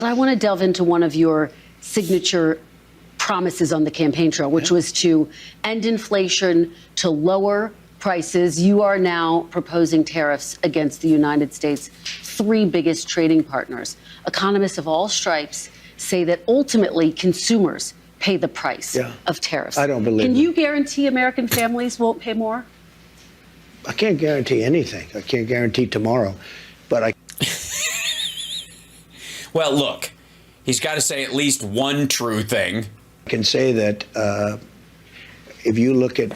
I want to delve into one of your signature promises on the campaign trail, which was to end inflation, to lower prices. You are now proposing tariffs against the United States' three biggest trading partners. Economists of all stripes say that ultimately consumers pay the price of tariffs. I don't believe Can it. you guarantee American families won't pay more? I can't guarantee anything. I can't guarantee tomorrow, but I... Well, look, he's got to say at least one true thing. I can say that if you look at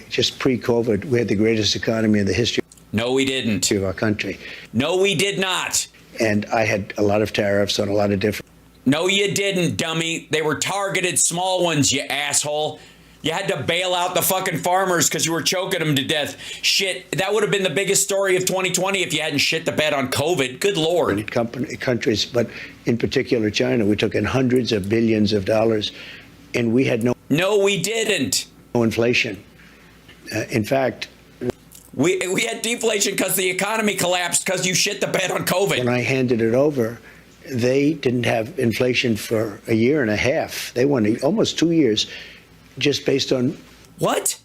just pre-COVID, we had the greatest economy in the history. No, we didn't. Of our country. No, we did not. And I had a lot of tariffs on a lot of different... No, you didn't, dummy. They were targeted small ones, you asshole. You had to bail out the fucking farmers because you were choking them to death. Shit, that would have been the biggest story of 2020 if you hadn't shit the bed on COVID. Good Lord. Countries, but in particular China, we took in hundreds of billions of dollars, and we had no... No, we didn't. No inflation. In fact... We had deflation because the economy collapsed because you shit the bed on COVID. When I handed it over, they didn't have inflation for a year and a half. They went almost 2 years just based on... What?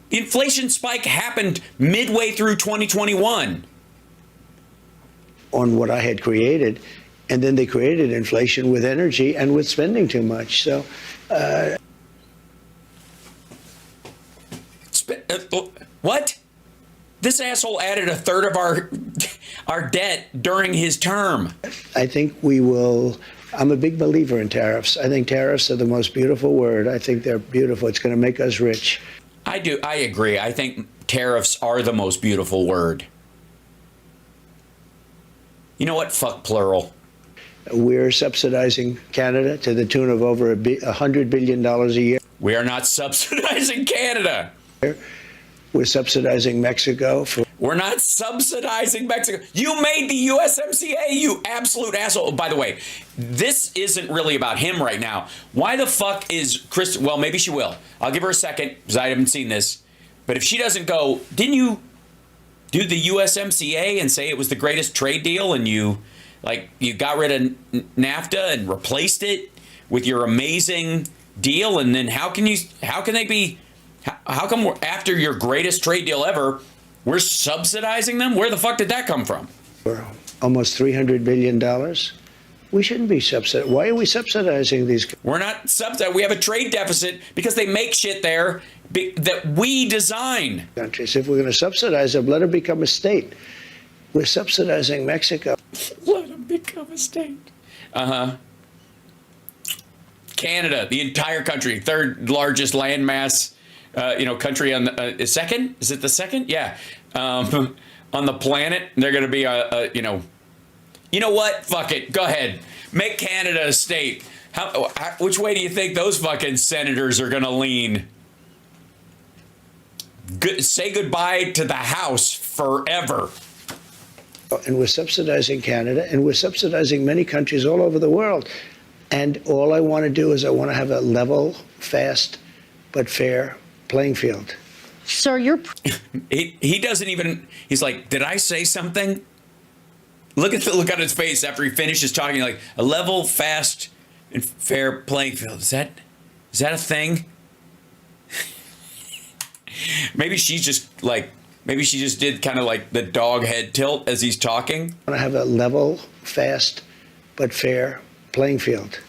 The inflation spike happened midway through 2021. On what I had created, and then they created inflation with energy and with spending too much. So... What? This asshole added a third of our debt during his term. I think we will... I'm a big believer in tariffs. I think tariffs are the most beautiful word. I think they're beautiful. It's going to make us rich. I do. I agree. I think tariffs are the most beautiful word. You know what? Fuck plural. We're subsidizing Canada to the tune of over $100 billion a year. We are not subsidizing Canada. We're subsidizing Mexico for... We're not subsidizing Mexico. You made the USMCA, you absolute asshole. By the way, this isn't really about him right now. Why the fuck is Chris... Well, maybe she will. I'll give her a second because I haven't seen this. But if she doesn't go, didn't you do the USMCA and say it was the greatest trade deal and you got rid of NAFTA and replaced it with your amazing deal? And then how come after your greatest trade deal ever, we're subsidizing them? Where the fuck did that come from? For almost $300 billion. We shouldn't be subsidizing. Why are we subsidizing these? We're not subsidizing. We have a trade deficit because they make shit there that we design. Countries. If we're going to subsidize them, let them become a state. We're subsidizing Mexico. Let them become a state. Canada, the entire country, third largest landmass. Country on the second. Is it the second? Yeah. On the planet, they're going to be you know what? Fuck it. Go ahead. Make Canada a state. Which way do you think those fucking senators are going to lean? Say goodbye to the House forever. And we're subsidizing Canada, and we're subsidizing many countries all over the world. And all I want to do is I want to have a level, fast, but fair playing field. Sir, you're... He doesn't even... He's like, did I say something? Look at the look on his face after he finishes talking. Like, a level, fast, and fair playing field. Is that a thing? Maybe she just did kind of like the dog head tilt as he's talking. I want to have a level, fast, but fair playing field.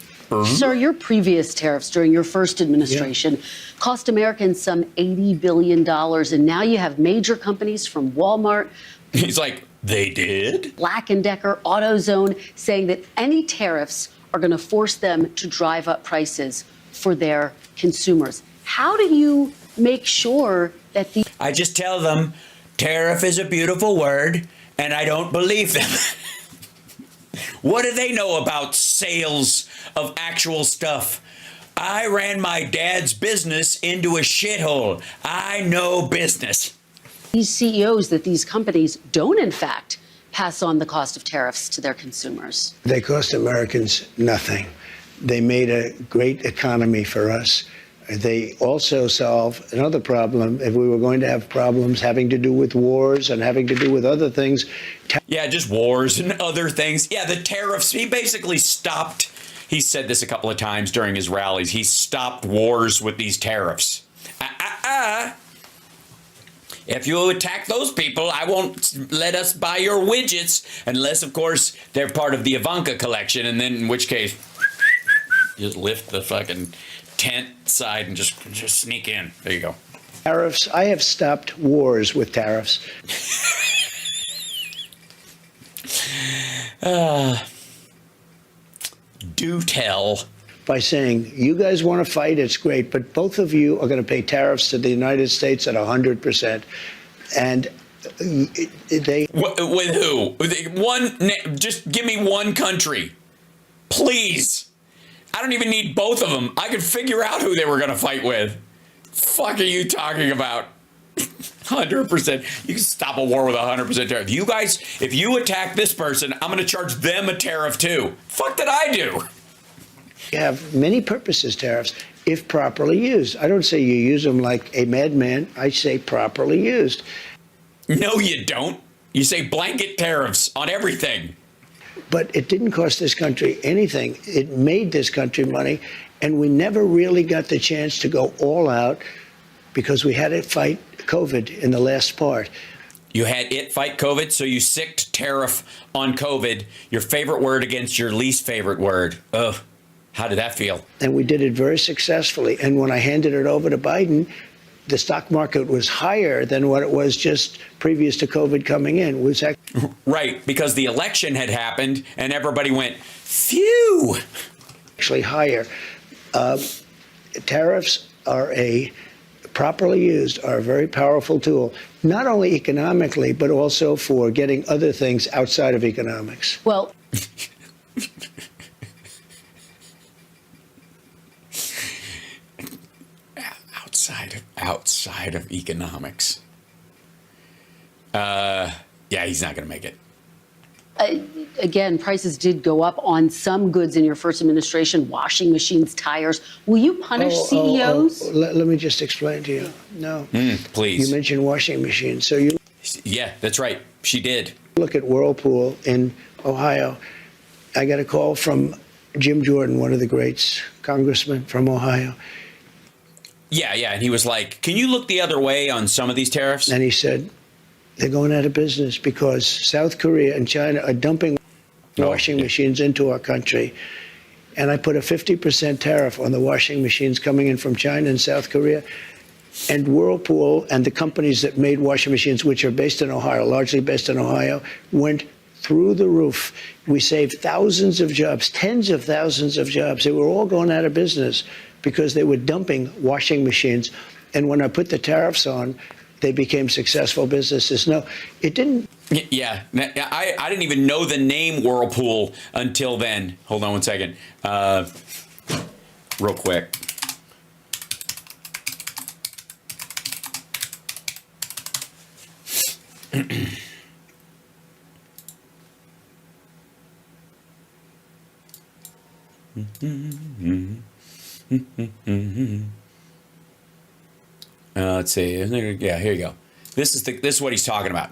Sir, your previous tariffs during your first administration cost Americans some $80 billion, and now you have major companies from Walmart. He's like, they did? Black & Decker, AutoZone, saying that any tariffs are going to force them to drive up prices for their consumers. How do you make sure that the... I just tell them, tariff is a beautiful word, and I don't believe them. What do they know about sales of actual stuff? I ran my dad's business into a shithole. I know business. These CEOs that these companies don't, in fact, pass on the cost of tariffs to their consumers. They cost Americans nothing. They made a great economy for us. They also solve another problem. If we were going to have problems having to do with wars and having to do with other things. Yeah, just wars and other things. Yeah, the tariffs. He basically stopped. He said this a couple of times during his rallies. He stopped wars with these tariffs. If you attack those people, I won't let us buy your widgets unless, of course, they're part of the Ivanka collection. And then in which case, just lift the fucking tent side and just sneak in. There you go. Tariffs. I have stopped wars with tariffs. Do tell. By saying, you guys want to fight, it's great, but both of you are going to pay tariffs to the United States at 100%. And they... With who? Just give me one country. Please. I don't even need both of them. I could figure out who they were going to fight with. Fuck are you talking about? 100%. You can stop a war with 100% tariff. You guys, if you attack this person, I'm going to charge them a tariff too. Fuck did I do? have many purposes, tariffs, if properly used. I don't say you use them like a madman. I say properly used. No, you don't. You say blanket tariffs on everything. But it didn't cost this country anything. It made this country money, and we never really got the chance to go all out because we had to fight COVID in the last part. You had it fight COVID, so you sicked tariff on COVID, your favorite word against your least favorite word. Ugh. How did that feel? And we did it very successfully. And when I handed it over to Biden, the stock market was higher than what it was just previous to COVID coming in. It was right, because the election had happened and everybody went, phew. Actually higher. Tariffs are properly used, are a very powerful tool, not only economically, but also for getting other things outside of economics. Well, outside of economics. Yeah, he's not going to make it. Again, prices did go up on some goods in your first administration, washing machines, tires. Will you punish CEOs? Let me just explain to you. No. Please. You mentioned washing machines. So you. Yeah, that's right. She did. Look at Whirlpool in Ohio. I got a call from Jim Jordan, one of the greats, congressman from Ohio. Yeah, and he was like, can you look the other way on some of these tariffs? And he said, they're going out of business because South Korea and China are dumping washing machines into our country. And I put a 50% tariff on the washing machines coming in from China and South Korea. And Whirlpool and the companies that made washing machines, which are based in Ohio, largely based in Ohio, went through the roof. We saved thousands of jobs, tens of thousands of jobs. They were all going out of business because they were dumping washing machines. And when I put the tariffs on, they became successful businesses. No, it didn't. Yeah, I didn't even know the name Whirlpool until then. Hold on one second. Real quick. Let's see. Yeah, here you go. This is what he's talking about.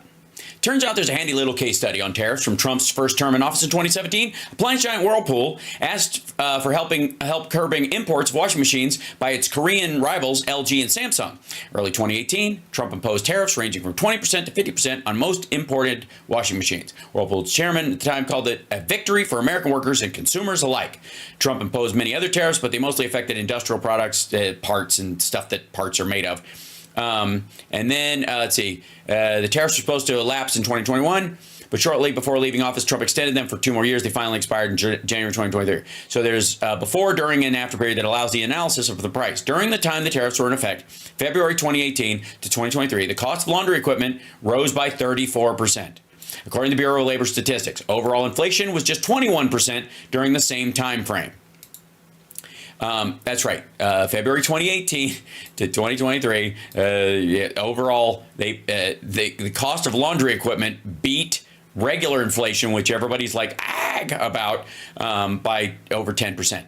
Turns out there's a handy little case study on tariffs from Trump's first term in office in 2017. Appliance giant Whirlpool asked for help curbing imports of washing machines by its Korean rivals LG and Samsung. Early 2018, Trump imposed tariffs ranging from 20% to 50% on most imported washing machines. Whirlpool's chairman at the time called it a victory for American workers and consumers alike. Trump imposed many other tariffs, but they mostly affected industrial products, parts, and stuff that parts are made of. And then, let's see, the tariffs were supposed to lapse in 2021, but shortly before leaving office, Trump extended them for 2 more years. They finally expired in January 2023. So there's before, during, and after period that allows the analysis of the price. During the time the tariffs were in effect, February 2018 to 2023, the cost of laundry equipment rose by 34%. According to the Bureau of Labor Statistics, overall inflation was just 21% during the same time frame. That's right. February 2018 to 2023. Overall, the cost of laundry equipment beat regular inflation, which everybody's like about, by over 10%.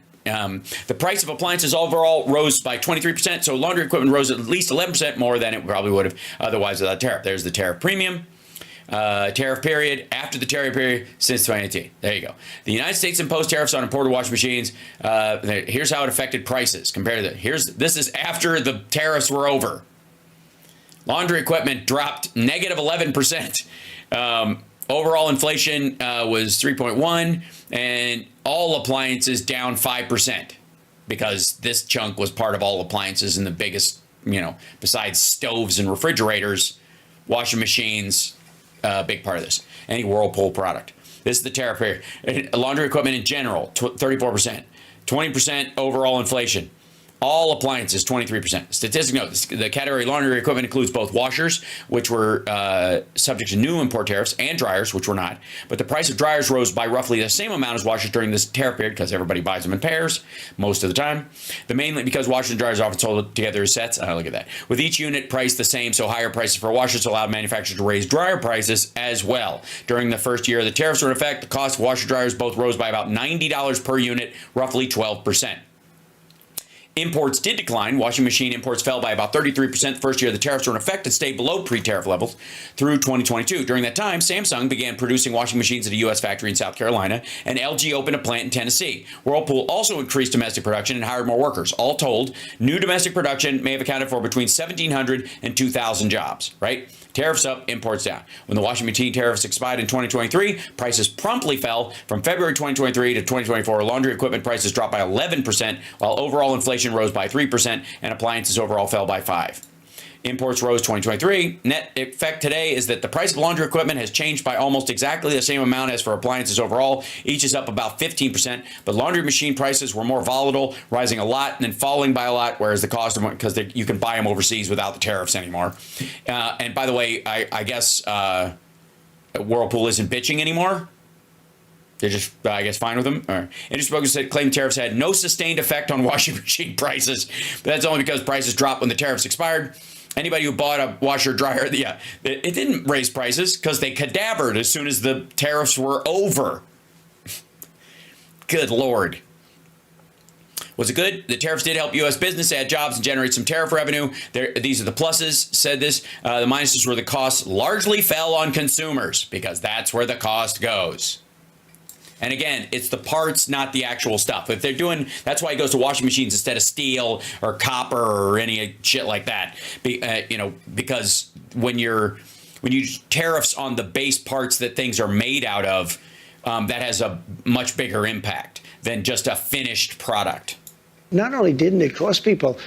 The price of appliances overall rose by 23%, so laundry equipment rose at least 11% more than it probably would have otherwise without tariff. There's the tariff premium. Tariff period, after the tariff period since 2018. There you go. The United States imposed tariffs on imported washing machines. Here's how it affected prices compared to this is after the tariffs were over. Laundry equipment dropped negative 11%. Overall inflation was 3.1, and all appliances down 5% because this chunk was part of all appliances, and the biggest, besides stoves and refrigerators, washing machines, a big part of this. Any Whirlpool product. This is the tariff period. Laundry equipment in general, 34%. 20% overall inflation. All appliances, 23%. Statistic note, the category laundry equipment includes both washers, which were subject to new import tariffs, and dryers, which were not. But the price of dryers rose by roughly the same amount as washers during this tariff period because everybody buys them in pairs most of the time. Mainly because washers and dryers are often sold together as sets. Look at that. With each unit priced the same, so higher prices for washers allowed manufacturers to raise dryer prices as well. During the first year of the tariffs were in effect, the cost of washer dryers both rose by about $90 per unit, roughly 12%. Imports did decline. Washing machine imports fell by about 33% the first year the tariffs were in effect and stayed below pre-tariff levels through 2022. During that time, Samsung began producing washing machines at a U.S. factory in South Carolina, and LG opened a plant in Tennessee. Whirlpool also increased domestic production and hired more workers. All told, new domestic production may have accounted for between 1,700 and 2,000 jobs, right? Tariffs up, imports down. When the washing machine tariffs expired in 2023, prices promptly fell. From February 2023 to 2024, laundry equipment prices dropped by 11%, while overall inflation rose by 3%, and appliances overall fell by 5%. Imports rose 2023. Net effect today is that the price of laundry equipment has changed by almost exactly the same amount as for appliances overall. Each is up about 15%, but laundry machine prices were more volatile, rising a lot and then falling by a lot, whereas the cost of them, because you can buy them overseas without the tariffs anymore. And by the way, I guess Whirlpool isn't bitching anymore. They're just, I guess, fine with them. Industry brokers said claimed tariffs had no sustained effect on washing machine prices, but that's only because prices dropped when the tariffs expired. Anybody who bought a washer dryer, it didn't raise prices because they cadavered as soon as the tariffs were over. Good Lord. Was it good? The tariffs did help U.S. business add jobs and generate some tariff revenue. These are the pluses, said this. The minuses were the costs largely fell on consumers because that's where the cost goes. And again, it's the parts, not the actual stuff. If they're doing, that's why it goes to washing machines instead of steel or copper or any shit like that. Because when you tariffs on the base parts that things are made out of, that has a much bigger impact than just a finished product. Not only didn't it cost people,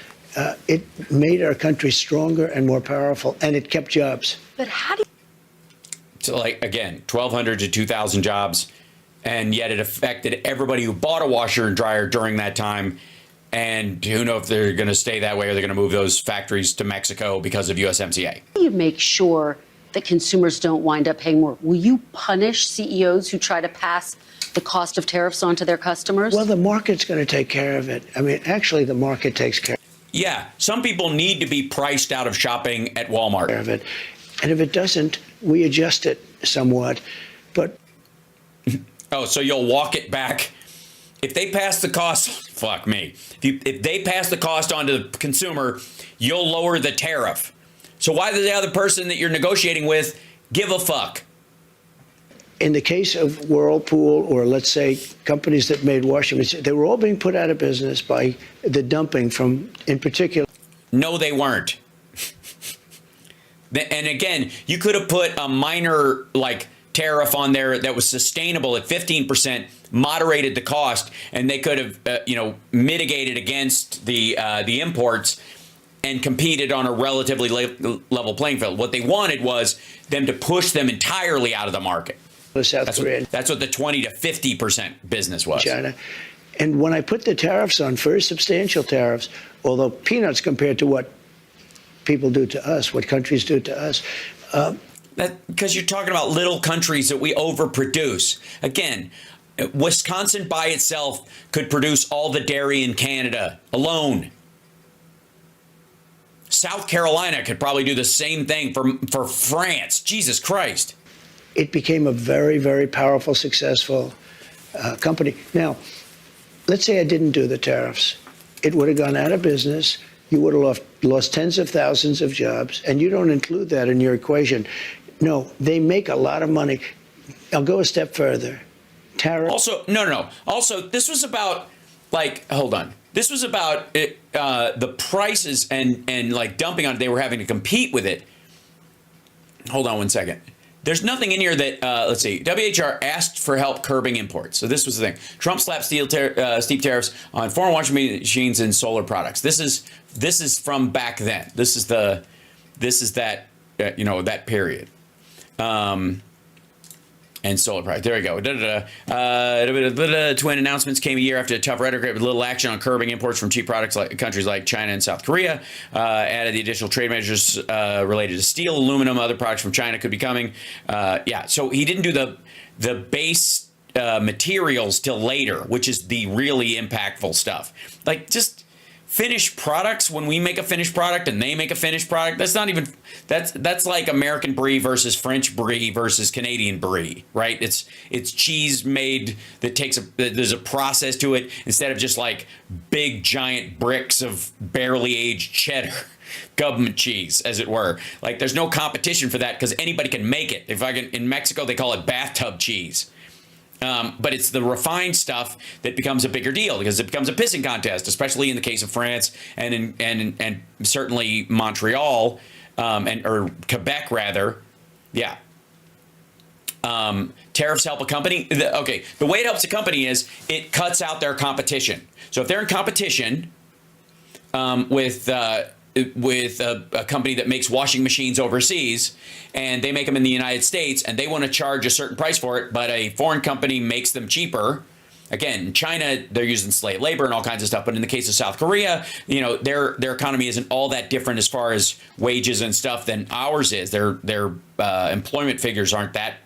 it made our country stronger and more powerful, and it kept jobs. But how do you... So, like, again, 1,200 to 2,000 jobs. And yet it affected everybody who bought a washer and dryer during that time. And who knows if they're going to stay that way or they're going to move those factories to Mexico because of USMCA. How do you make sure that consumers don't wind up paying more? Will you punish CEOs who try to pass the cost of tariffs on to their customers? Well, the market's going to take care of it. I mean, actually, the market takes care Yeah, some people need to be priced out of shopping at Walmart. of it. And if it doesn't, we adjust it somewhat. But Oh, so you'll walk it back. If they pass the cost, fuck me. If they pass the cost on to the consumer, you'll lower the tariff. So why does the other person that you're negotiating with give a fuck? in the case of Whirlpool, or let's say companies that made washing machines, they were all being put out of business by the dumping from, in particular. No, they weren't. And again, you could have put a minor tariff on there that was sustainable at 15%, moderated the cost, and they could have mitigated against the imports and competed on a relatively level playing field. What they wanted was them to push them entirely out of the market. South Korea. That's what the 20 to 50% business was. China. And when I put the tariffs on, very substantial tariffs, although peanuts compared to what people do to us, what countries do to us. Because you're talking about little countries that we overproduce. Again, Wisconsin by itself could produce all the dairy in Canada alone. South Carolina could probably do the same thing for France. Jesus Christ. It became a very, very powerful, successful company. Now, let's say I didn't do the tariffs. It would have gone out of business. You would have lost tens of thousands of jobs, and you don't include that in your equation. No, they make a lot of money. I'll go a step further. Tariff. Also, no. Also, this was about, like, hold on. This was about it, the prices and like dumping on it. They were having to compete with it. Hold on one second. There's nothing in here that, let's see, WHR asked for help curbing imports. So this was the thing. Trump slapped steep tariffs on foreign washing machines and solar products. This is from back then. This is that, that period. And solar products. There we go. Twin announcements came a year after a tough rhetoric with little action on curbing imports from cheap products like countries like China and South Korea. Added the additional trade measures related to steel, aluminum, other products from China could be coming. So he didn't do the base materials till later, which is the really impactful stuff. Like just finished products. When we make a finished product and they make a finished product, that's not even, that's like American brie versus French brie versus Canadian brie, right? It's cheese made that there's a process to it instead of just like big giant bricks of barely aged cheddar. Government cheese, as it were. Like there's no competition for that because anybody can make it. In Mexico, they call it bathtub cheese. But it's the refined stuff that becomes a bigger deal because it becomes a pissing contest, especially in the case of France and certainly Montreal or Quebec rather. Yeah. Tariffs help a company. The way it helps a company is it cuts out their competition. So if they're in competition with a company that makes washing machines overseas and they make them in the United States and they want to charge a certain price for it, but a foreign company makes them cheaper. Again, in China, they're using slave labor and all kinds of stuff. But in the case of South Korea, their economy isn't all that different as far as wages and stuff than ours is. Their employment figures aren't that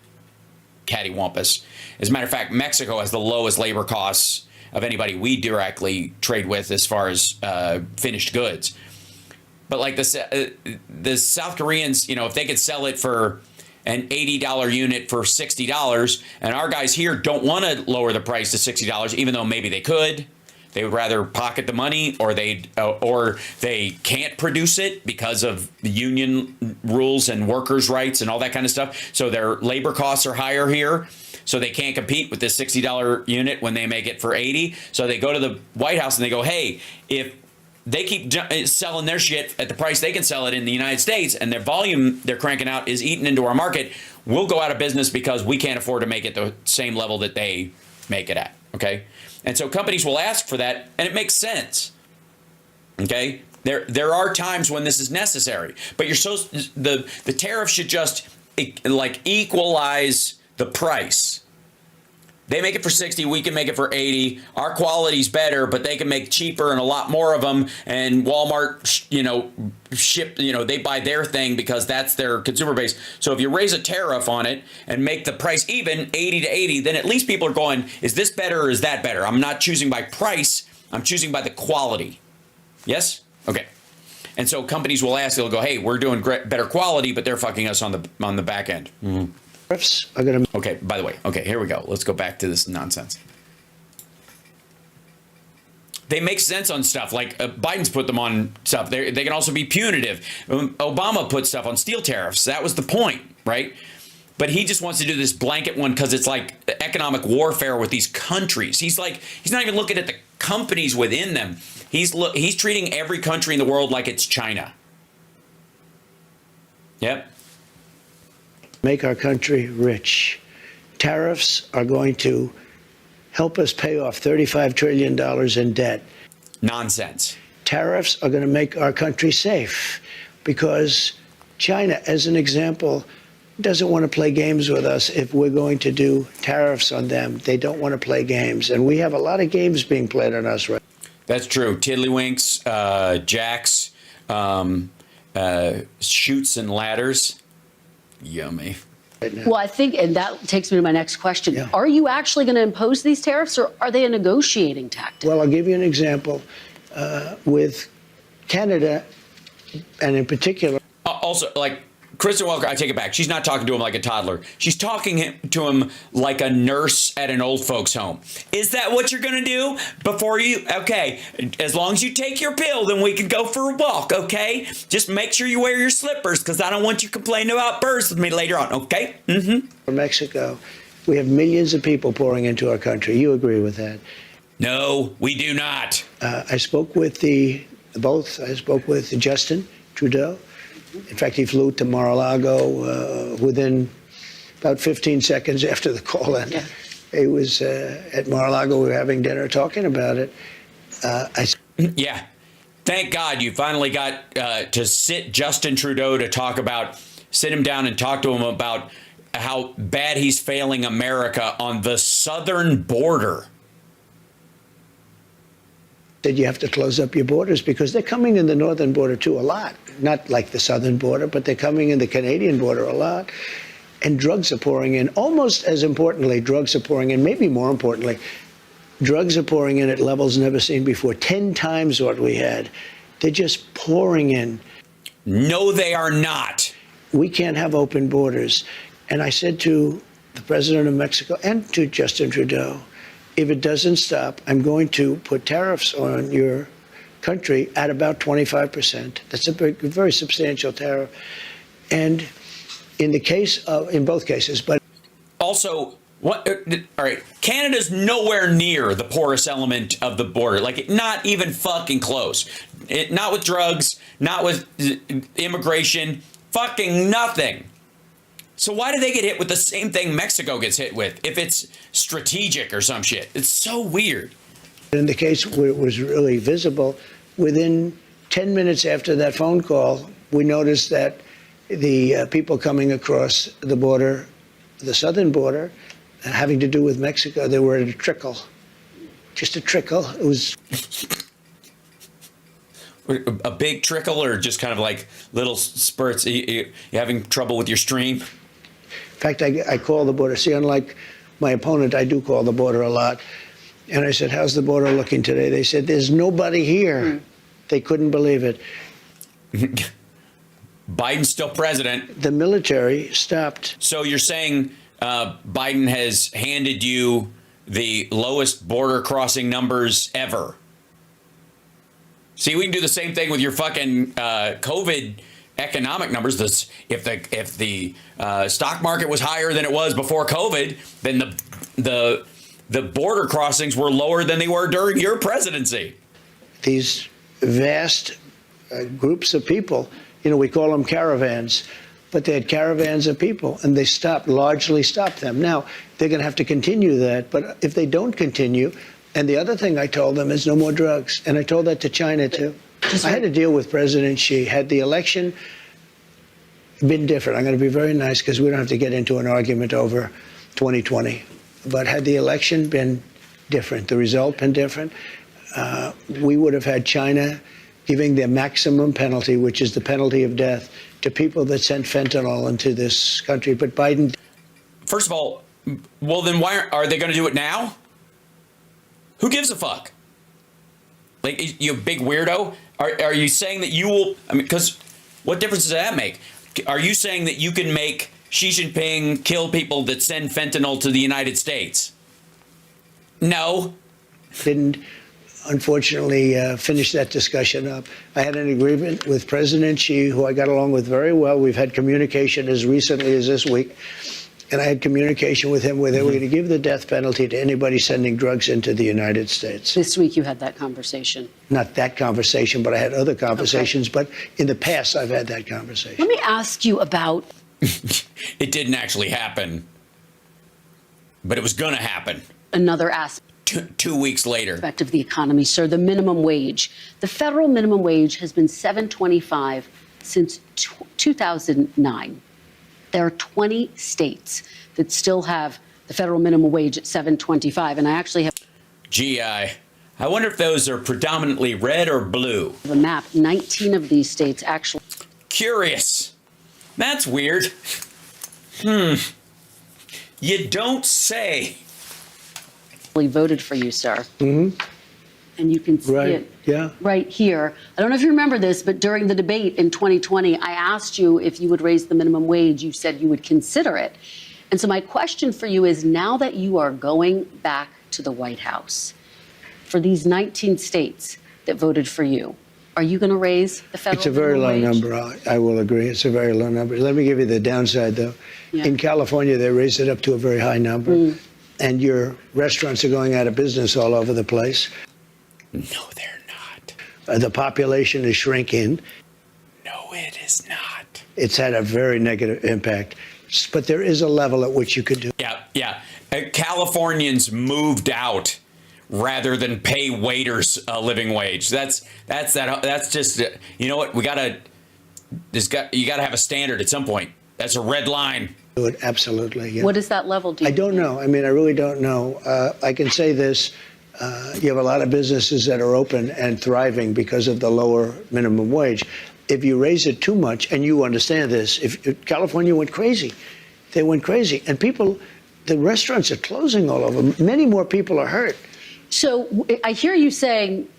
cattywampus. As a matter of fact, Mexico has the lowest labor costs of anybody we directly trade with as far as finished goods. But like the South Koreans, if they could sell it for an $80 unit for $60, and our guys here don't want to lower the price to $60, even though maybe they could, they would rather pocket the money, or they can't produce it because of the union rules and workers' rights and all that kind of stuff. So their labor costs are higher here. So they can't compete with this $60 unit when they make it for $80. So they go to the White House and they go, hey, if they keep selling their shit at the price they can sell it in the United States, and their volume they're cranking out is eating into our market, we'll go out of business because we can't afford to make it the same level that they make it at. Okay, and so companies will ask for that, and it makes sense. Okay, there are times when this is necessary, but the tariff should just like equalize the price. They make it for 60, we can make it for 80. Our quality's better, but they can make cheaper and a lot more of them. And Walmart, ship, they buy their thing because that's their consumer base. So if you raise a tariff on it and make the price even 80 to 80, then at least people are going, is this better or is that better? I'm not choosing by price, I'm choosing by the quality. Yes? Okay. And so companies will ask, they'll go, hey, we're doing better quality, but they're fucking us on the back end. Mm-hmm. Are going to. Okay, by the way, here we go. Let's go back to this nonsense. They make sense on stuff like Biden's put them on stuff. They can also be punitive. Obama put stuff on steel tariffs. That was the point, right? But he just wants to do this blanket one because it's like economic warfare with these countries. He's not even looking at the companies within them. He's treating every country in the world like it's China. Yep. Make our country rich. Tariffs are going to help us pay off $35 trillion in debt. Nonsense. Tariffs are going to make our country safe because China, as an example, doesn't want to play games with us if we're going to do tariffs on them. They don't want to play games. And we have a lot of games being played on us right now. That's true. Tiddlywinks, jacks, chutes and ladders. Yummy. Well, I think, and that takes me to my next question. Yeah. Are you actually going to impose these tariffs, or are they a negotiating tactic? Well, I'll give you an example. With Canada, and in particular. Also, like, Kristen Welker, I take it back. She's not talking to him like a toddler. She's talking to him like a nurse at an old folks home. Is that what you're going to do before you? Okay, as long as you take your pill, then we can go for a walk, okay? Just make sure you wear your slippers because I don't want you complaining about birds with me later on, okay? Mm-hmm. For Mexico, we have millions of people pouring into our country. You agree with that? No, we do not. I spoke with both. I spoke with Justin Trudeau. In fact, he flew to Mar-a-Lago within about 15 seconds after the call ended. Yeah. He was at Mar-a-Lago. We were having dinner talking about it. Yeah. Thank God you finally got to sit Justin Trudeau to sit him down and talk to him about how bad he's failing America on the southern border. That you have to close up your borders because they're coming in the northern border too a lot. Not like the southern border, but they're coming in the Canadian border a lot. And drugs are pouring in. Almost as importantly, drugs are pouring in. Maybe more importantly, drugs are pouring in at levels never seen before. 10 times what we had. They're just pouring in. No, they are not. We can't have open borders. And I said to the president of Mexico and to Justin Trudeau, if it doesn't stop, I'm going to put tariffs on your country at about 25%. That's a very substantial tariff. And in both cases, but also, all right, Canada's nowhere near the poorest element of the border. Like, not even fucking close. Not with drugs, not with immigration, fucking nothing. So why do they get hit with the same thing Mexico gets hit with if it's strategic or some shit? It's so weird. In the case where it was really visible, within 10 minutes after that phone call, we noticed that the people coming across the border, the southern border, having to do with Mexico, they were at a trickle. Just a trickle. It was a big trickle or just kind of like little spurts? You having trouble with your stream? In fact, I call the border. See, unlike my opponent, I do call the border a lot. And I said, how's the border looking today? They said, there's nobody here. They couldn't believe it. Biden's still president. The military stopped. So you're saying Biden has handed you the lowest border crossing numbers ever? See, we can do the same thing with your fucking COVID economic numbers. If the stock market was higher than it was before COVID, then the border crossings were lower than they were during your presidency. These vast groups of people, we call them caravans, but they had caravans of people, and they largely stopped them. Now, they're going to have to continue that, but if they don't continue, and the other thing I told them is no more drugs, and I told that to China, too. I had to deal with President Xi. Had the election been different, I'm going to be very nice because we don't have to get into an argument over 2020, but had the election been different, the result been different, we would have had China giving their maximum penalty, which is the penalty of death, to people that sent fentanyl into this country. But Biden... First of all, well, then why are they going to do it now? Who gives a fuck? Like, you big weirdo? Are you saying that you will... I mean, because what difference does that make? Are you saying that you can make Xi Jinping kill people that send fentanyl to the United States? No. Didn't, unfortunately, finish that discussion up. I had an agreement with President Xi, who I got along with very well. We've had communication as recently as this week. And I had communication with him where they were going to give the death penalty to anybody sending drugs into the United States. This week you had that conversation. Not that conversation, but I had other conversations. Okay. But in the past, I've had that conversation. Let me ask you about... It didn't actually happen, but it was going to happen. Another aspect. 2 weeks later. Aspect of the economy, sir, the minimum wage. The federal minimum wage has been $7.25 since 2009. There are 20 states that still have the federal minimum wage at $7.25, and I actually have... Gee, I wonder if those are predominantly red or blue. The map, 19 of these states actually... Curious. That's weird. You don't say. Voted for you, sir. Mm-hmm. and you can see Right, it yeah. right here. I don't know if you remember this, but during the debate in 2020, I asked you if you would raise the minimum wage. You said you would consider it. And so my question for you is, now that you are going back to the White House, for these 19 states that voted for you, are you going to raise the federal It's a very low minimum wage? number. I will agree. It's a very low number. Let me give you the downside, though. Yeah. In California, they raised it up to a very high number, and your restaurants are going out of business all over the place. No, they're not. The population is shrinking. No, it is not. It's had a very negative impact. But there is a level at which you could do. Yeah. Californians moved out rather than pay waiters a living wage. That's just, you know what? You gotta have a standard at some point. That's a red line. Do it, absolutely. Yeah. What is that level? Do you I don't know. I mean, I really don't know. I can say this. You have a lot of businesses that are open and thriving because of the lower minimum wage. If you raise it too much, and you understand this, if California went crazy, they went crazy. And the restaurants are closing all over. Many more people are hurt. So I hear you saying,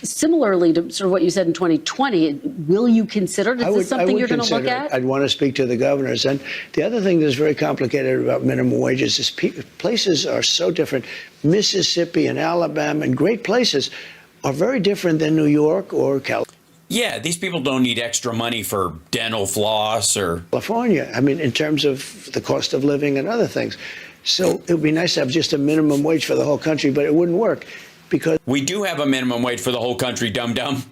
similarly to sort of what you said in 2020, will you consider it? Is this something you're going to look at? I'd want to speak to the governors. And the other thing that's very complicated about minimum wages is places are so different. Mississippi and Alabama and great places are very different than New York or Yeah, these people don't need extra money for dental floss or California. I mean, in terms of the cost of living and other things. So it would be nice to have just a minimum wage for the whole country, but it wouldn't work because we do have a minimum wage for the whole country, dum-dum.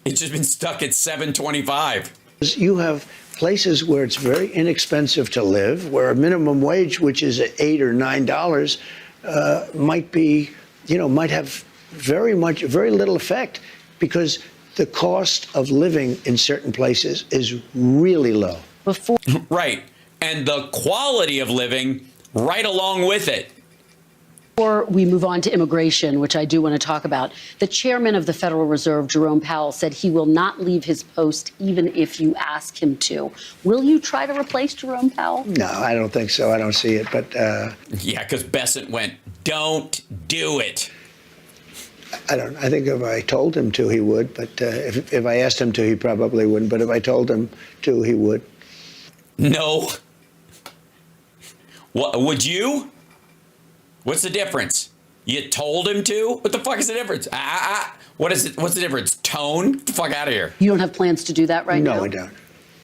It's just been stuck at $7.25. you have places where it's very inexpensive to live, where a minimum wage, which is $8 or $9, might have very little effect because the cost of living in certain places is really low. Right. And the quality of living right along with it. Before we move on to immigration, which I do want to talk about, the chairman of the Federal Reserve, Jerome Powell, said he will not leave his post even if you ask him to. Will you try to replace Jerome Powell? No, I don't think so. I don't see it. But Yeah, because Bessent went, don't do it. I think if I told him to, he would. But if I asked him to, he probably wouldn't. But if I told him to, he would. No. What would you? What's the difference? You told him to? What the fuck is the difference? What is it? What's the difference? Tone? Get the fuck out of here. You don't have plans to do that right now? No, I don't.